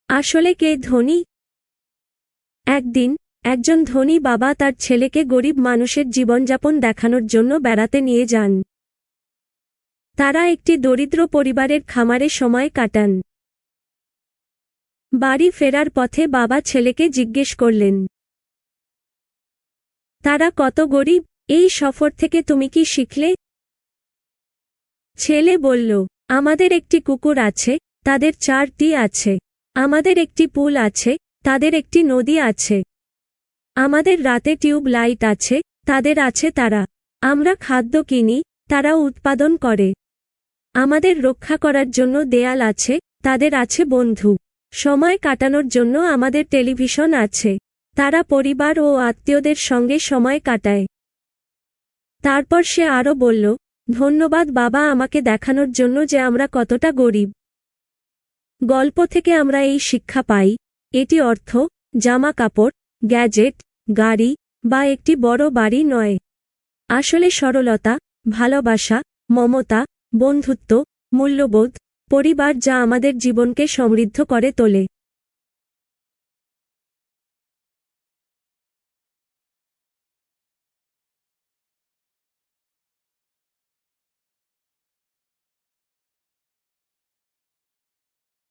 আসলে কে ধনী? একদিন একজন ধনী বাবা তার ছেলেকে গরিব মানুষের জীবনযাপন দেখানোর জন্য বেড়াতে নিয়ে যান। তারা একটি দরিদ্র পরিবারের খামারে সময় কাটান। বাড়ি ফেরার পথে বাবা ছেলেকে জিজ্ঞেস করলেন, তারা কত গরিব, এই সফর থেকে তুমি কি শিখলে? ছেলে বলল, আমাদের একটি কুকুর আছে, তাদের 4টি আছে। আমাদের একটি পুল আছে, তাদের একটি নদী আছে। আমাদের রাতে টিউব লাইট আছে, তাদের আছে তারা। আমরা খাদ্য কিনি, তারা উৎপাদন করে। আমাদের রক্ষা করার জন্য দেয়াল আছে, তাদের আছে বন্ধু। সময় কাটানোর জন্য আমাদের টেলিভিশন আছে। তারা পরিবার ও আত্মীয়দের সঙ্গে সময় কাটায়। তারপর সে আরও বলল, ধন্যবাদ বাবা আমাকে দেখানোর জন্য যে আমরা কতটা গরিব। গল্প থেকে আমরা এই শিক্ষা পাই, এটি অর্থ, জামা কাপড়, গ্যাজেট, গাড়ি বা একটি বড় বাড়ি নয়। আসলে সরলতা, ভালোবাসা, মমতা, বন্ধুত্ব, মূল্যবোধ, পরিবার যা আমাদের জীবনকে সমৃদ্ধ করে তোলে।